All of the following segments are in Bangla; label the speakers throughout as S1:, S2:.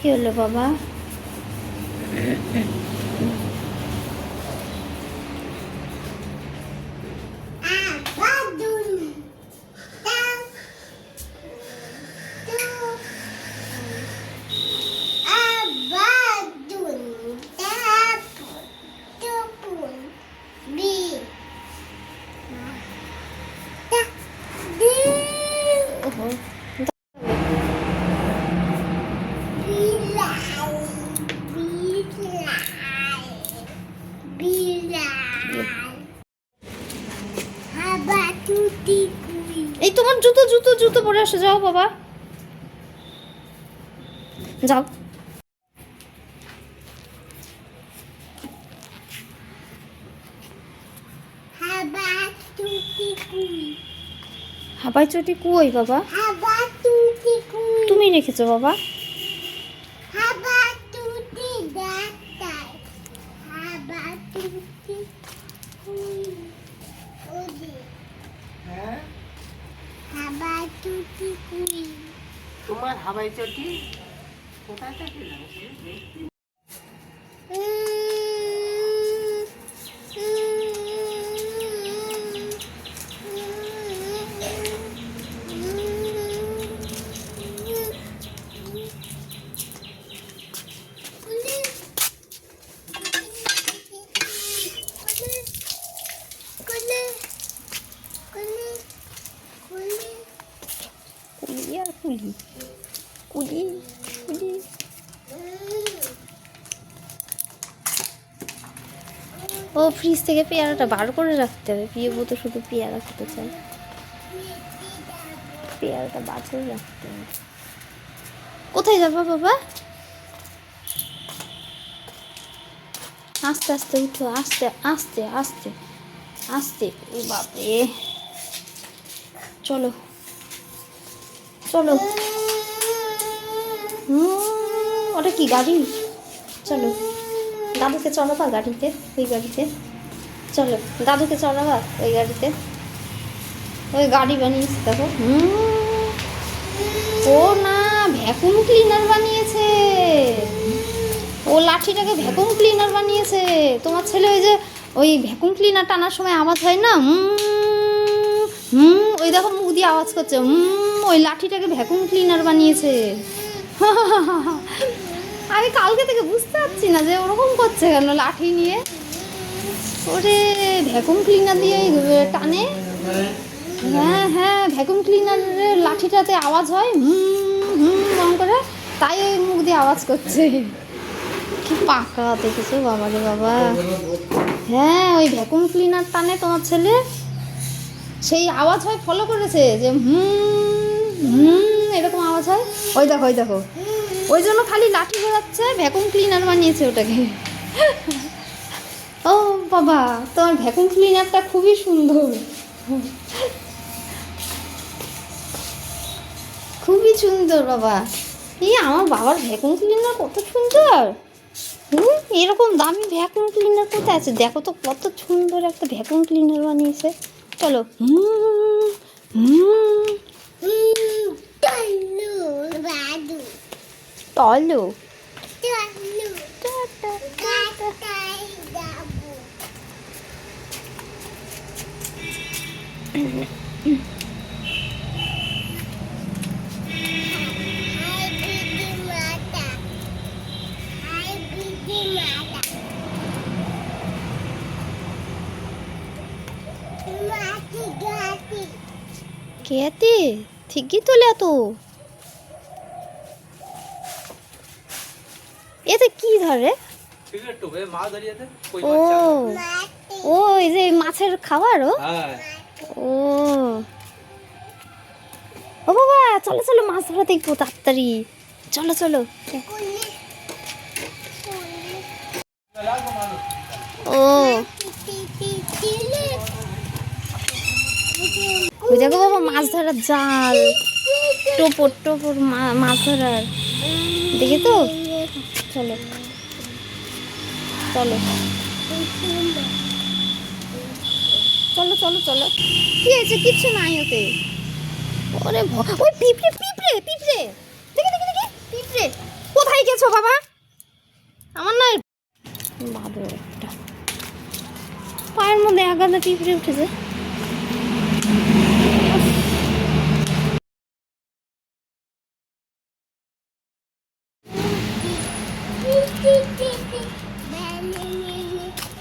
S1: কি হলো বাবা? এই তোমার জুতো জুতো জুতো পরে আসো, যাও বাবা, যাও। হাবাই চটি কই বাবা? তুমি রেখেছো বাবা?
S2: তোমার হাবাই চটি কোথায় থাকে?
S1: কুলি কুলি কুলি। ও ফ্রিজ থেকে পেয়ারাটা বার করে রাখতে হবে, প্রিয় তো শুধু পেয়ারা খেতে চাই, পেয়ারাটা বার করে রাখতে হবে। কোথায় যাবো বাবা? আস্তে আস্তে উঠো, আস্তে আস্তে আস্তে আস্তে। ও বাপরে, চলো চলো। ওটা কি গাড়ি? চলো দাদুকে চড়াবা গাড়িতে, ওই গাড়িতে চলো, দাদুকে চড়াবা ওই গাড়িতে। ওই গাড়ি বানিয়েছে দেখো। ও না, ভ্যাকুম ক্লিনার বানিয়েছে। ও লাঠিটাকে ভ্যাকুম ক্লিনার বানিয়েছে। তোমার ছেলে ওই যে ওই ভ্যাকুম ক্লিনার টানার সময় আওয়াজ হয় না, ওই দেখো মুখ দিয়ে আওয়াজ করছে, ওই লাঠিটাকে ভ্যাকুম ক্লিনার বানিয়েছে। আমি কালকে থেকে বুঝতে পারছি না যে ওরকম করছে কেন লাঠি নিয়ে। ওরে ভ্যাকুম ক্লিনার দিয়ে টানে। হ্যাঁ হ্যাঁ, ভ্যাকুম ক্লিনারের লাঠিটাতে আওয়াজ হয় মন করে, তাই ওই মুখ দিয়ে আওয়াজ করছে। কি পাকা দেখেছো বাবা রে বাবা। হ্যাঁ, ওই ভ্যাকুম ক্লিনার টানে তোমার ছেলে, সেই আওয়াজ হয়, ফলো করেছে যে এরকম আওয়াজ হয়। ওই দেখো ওই দেখো, ওই জন্য খালি লাঠি ঘোরাচ্ছে, ভ্যাকুম ক্লিনার বানিয়েছে ওটাকে। ও বাবা, তোমার ভ্যাকুম ক্লিনারটা খুবই সুন্দর, খুবই সুন্দর বাবা। এই আমার বাবার ভ্যাকুম ক্লিনার কত সুন্দর। এরকম দামি ভ্যাকুম ক্লিনার কোথায় আছে? দেখো তো কত সুন্দর একটা ভ্যাকুম ক্লিনার বানিয়েছে। চলো চলো খেতে ঠিকই তো তো এতে কি ধরে? ও ও, এই যে মাছের খাবার। ও ও বাবা, চলো চলো মাছ ধরা দেখবো তাড়াতাড়ি, চলো চলো। ও ওই দেখো বাবা, মাছ ধরার জাল, টোপর টোপর মাছ ধরার, দেখি তো। চলো চলো চলো চলো চলো। কি হয়েছে? কিচ্ছু নাই ওতে। ওরে ওই পিঁপড়ে পিঁপড়ে পিঁপড়ে, দেখি দেখি দেখি পিঁপড়ে। কোথায় গেছো করছো বাবা? আমার না বাবা একটা পায়ের মধ্যে আগাদা পিঁপড়ে উঠেছে।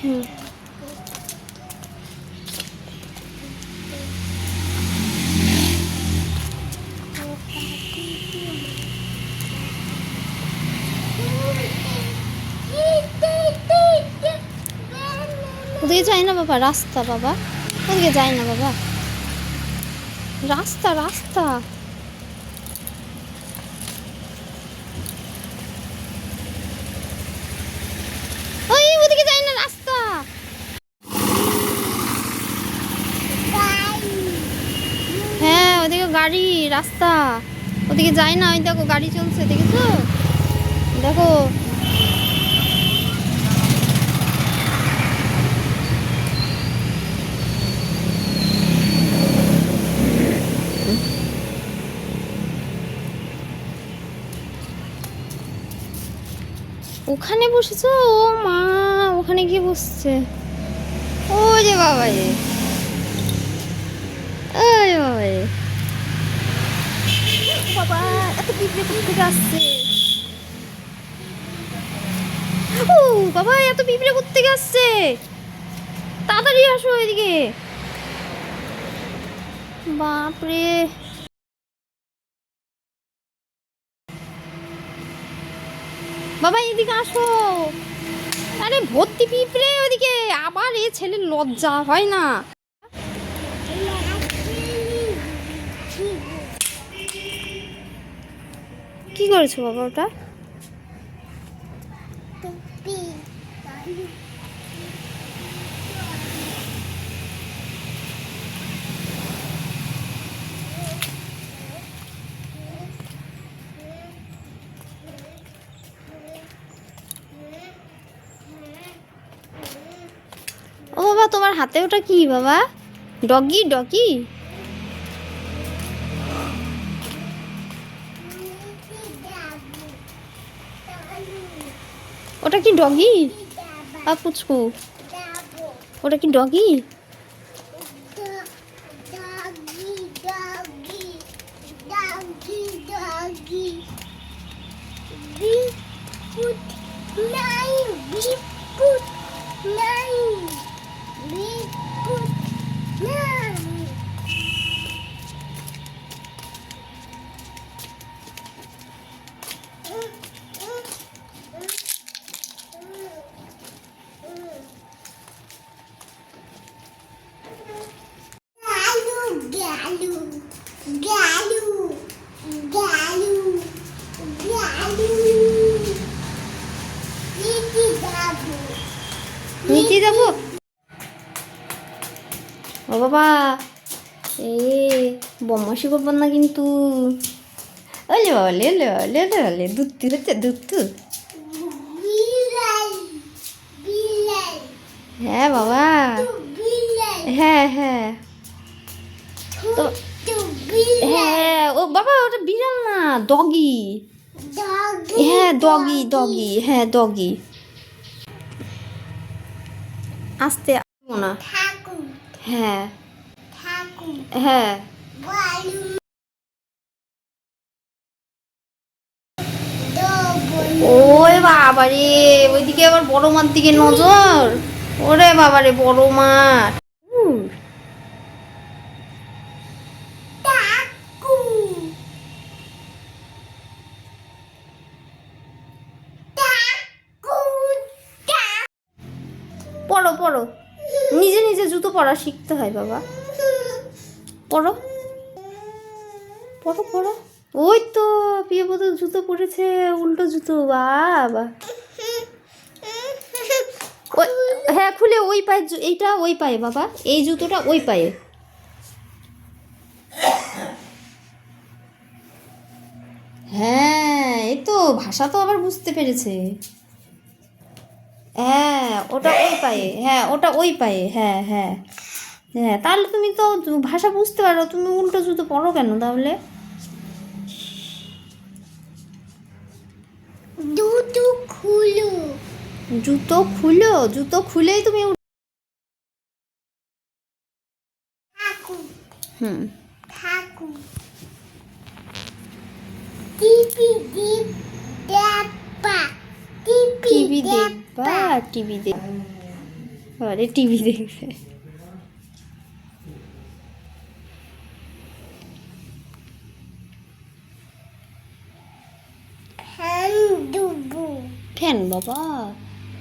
S1: হুম। ওদিকে যাই না বাবা, রাস্তা বাবা, ওদিকে যাই না বাবা, রাস্তা রাস্তা। ওই ওদিকে যাই না, রাস্তা। হ্যাঁ ওদিকে গাড়ি, রাস্তা, ওদিকে যাই না। ওই দেখো গাড়ি চলছে, দেখেছো? দেখো ওখানে বসেছো? ও মা, ওখানে গিয়ে বসছে। ওই যে বাবা রে, ওই বাবা রে, বাবা এত পিঁপড়ে কোথা থেকে আসছে? ও বাবা, এত পিঁপড়ে কোথা থেকে আসছে? তাড়াতাড়ি আসো এদিকে। বাপরে, বাবা এদিকে আসো। আরে ভর্তি পিঁপড়ে ওদিকে। আবার এ ছেলের লজ্জা হয় না? কি করেছো বাবা ওটা? ও বাবা, তোমার হাতে ওটা কি বাবা? Doggy doggy? ওটা কি ডগি? পুচকু, ওটা কি ডগি? নিচে যাবো? ও বাবা, এ বদমাশি করবেন না কিন্তু। ওলে বাবা, লে লে লে লে লে, দুধ হচ্ছে দুধ। হ্যাঁ বাবা, হ্যাঁ হ্যাঁ তো, হ্যাঁ ও বাবা, ওটা বিড়াল না, ডগি। হ্যাঁ ডগি ডগি, হ্যাঁ ডগি। আস্তে আসবো না। হ্যাঁ হ্যাঁ। ওরে বাবারে, ওইদিকে আবার বড় মার দিকে নজর। ওরে বাবারে, বড় মাঠ। পড়ো পড়ো, নিজে নিজে জুতো পরা শিখতে হয় বাবা। পড়ো পড়ো পড়ো। ওই তো প্রিয়বধূ জুতো পরেছে, উল্টো জুতো। বাবা, হ্যাঁ খুলে ওই পায়ে, এইটা ওই পায়ে বাবা, এই জুতোটা ওই পায়ে। হ্যাঁ এই তো ভাষা তো আবার বুঝতে পেরেছে। হ্যাঁ ওটা ওই পায়ে, হ্যাঁ ওটা ওই পায়ে, হ্যাঁ হ্যাঁ হ্যাঁ। তাহলে তুমি তো ভাষা বুঝতে পারো, তুমি উল্টো জুতো পরো কেন তাহলে? জুতো খুলো, জুতো খুলেই তুমি হুম টিভি দেখবা, টিভি দেখ, আরে টিভি দেখবে। ফ্যান বাবা,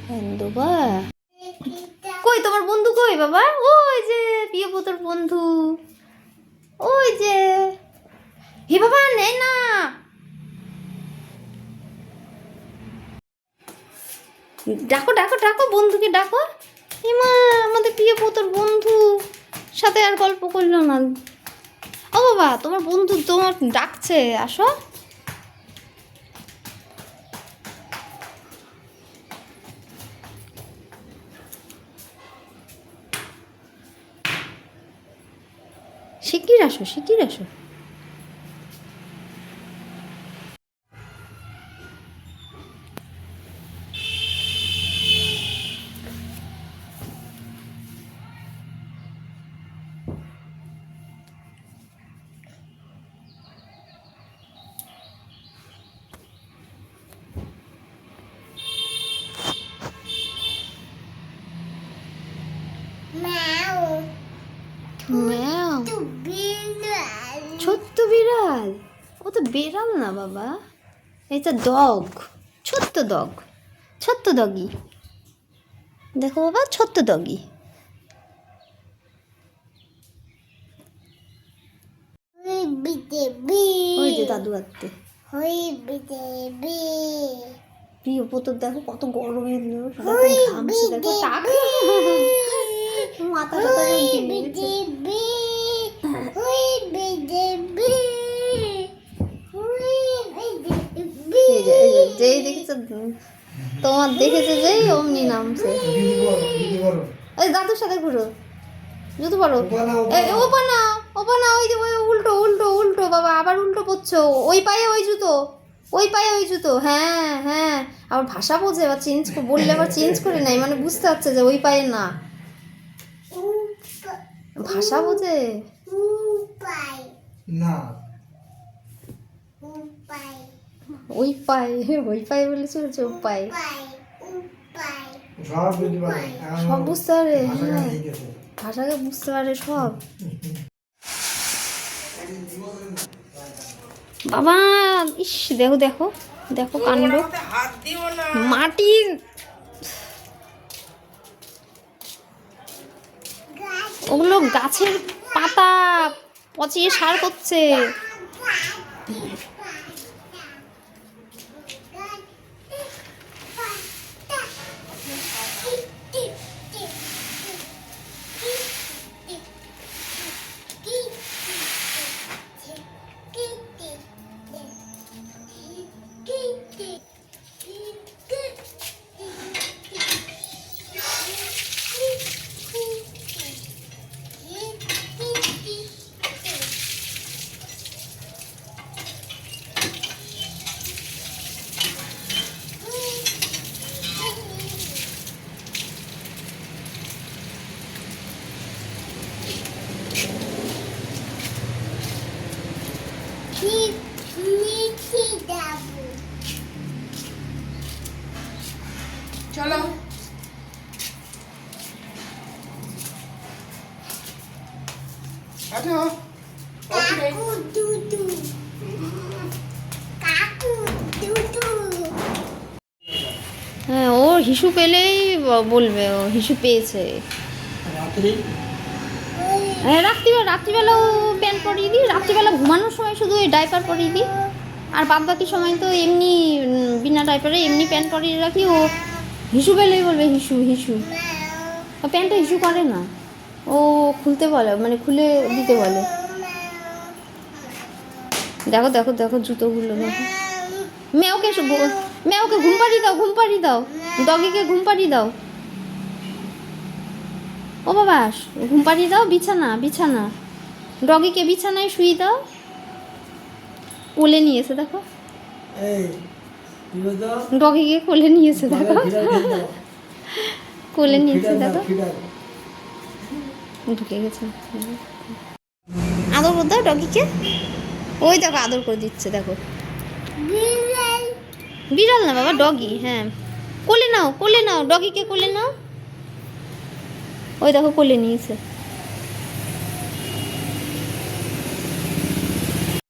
S1: ফ্যান দেবা। কই তোমার বন্ধু কই বাবা? ওই যে প্রিয়ব্রতর বন্ধু, ওই যে। হে বাবা নেই না, ডাকো ডাকো ডাকো বন্ধুকে ডাকো। এমা আমাদের প্রিয়ব্রতর বন্ধু সাথে আর গল্প করলো না। ও বাবা তোমার বন্ধু তোমার ডাকছে, আসো। শিগগির আসো, শিগগির আসো। ম্যাও, ছোট্ট বিড়াল, ও তো বিড়াল না বাবা, এটা ডগ, ছোট্ট ডগ, ছোট্ট ডগি। দেখো বাবা ছোট্ট ডগি। ওই যে দাদু আত্মে প্রিয় পুত্র দেখো কত গরমে ঘামছে, দেখো টাক মাথা টাথা যেই দেখেছে তোমার দেখেছে যেই অমনি নামছে। ওই দাদুর সাথে ঘুরো, জুতো পরো, ওপানা ওপানা, ওই যে ওই উল্টো উল্টো উল্টো বাবা, আবার উল্টো পড়ছো। ওই পায়ে ওই জুতো, ওই পায়ে ওই জুতো, হ্যাঁ হ্যাঁ। আবার ভাষা বোঝে, আবার চেঞ্জ বললে আবার চেঞ্জ করে নাই, মানে বুঝতে পারছে যে ওই পায়ে না, ভাষা বোঝে
S3: না।
S1: ওই পায়ে, ওই পায়ে বলে চলছে, ও পায়ে
S3: সব বুঝতে পারে,
S1: সব বুঝতে পারে,
S3: ভাষাটা
S1: হ্যাঁ
S3: ঠিক আছে।
S1: ভাষাকে বুঝতে পারে সব। বাবা ইস, দেখো দেখো দেখো কাণ্ড,
S2: হাত দিও না।
S1: মাটির ওগুলো গাছের পাতা পচিয়ে সার করছে।
S2: চলো আচ্ছা
S1: হ্যাঁ ওর হিসু পেলেই বলবে ও হিসু পেয়েছে।
S3: রাত্রি
S1: হ্যাঁ রাত্রিবেলাও প্যান্ট পরিয়ে দিই, রাত্রিবেলা ঘুমানোর সময় শুধু ওই ডাইপার পরিয়ে দিই, আর বাদ বাকি সময় তো এমনি বিনা ডাইপারে এমনি প্যান্ট পরিয়ে রাখি। ও হিসু পেলেই বলবে হিসু হিসু, প্যান্টটা হিসু করে না, ও খুলতে বলে, মানে খুলে দিতে বলে। দেখো দেখো দেখো জুতোগুলো দেখো। মেয়েকে মেয়েকে ঘুম পাড়িয়ে দাও, ঘুম পাড়িয়ে দাও, ডগিকে ঘুম পাড়িয়ে দাও। ও বাবা ঘুম পাড়িয়ে দাও, বিছানা বিছানা, ডগিকে বিছানায় শুয়ে দাও। কোলে নিয়েছে দেখো,
S3: এই কি বলতো
S1: ডগিকে কোলে নিয়েছে দেখো,
S3: ফিডার খেয়ে দাও
S1: কোলে নিয়েছে
S3: ফিডার
S1: দেখো,
S3: দাও, ফিডার
S1: ঢুকে গেছে। আদর করে দাও ডগিকে, ওই দেখো আদর করে দিচ্ছে দেখো। বিড়াল না বাবা, ডগি। হ্যাঁ, কোলে নাও, কোলে নাও ডগিকে, কোলে নাও। ওই দেখো কোলে নিয়েছে।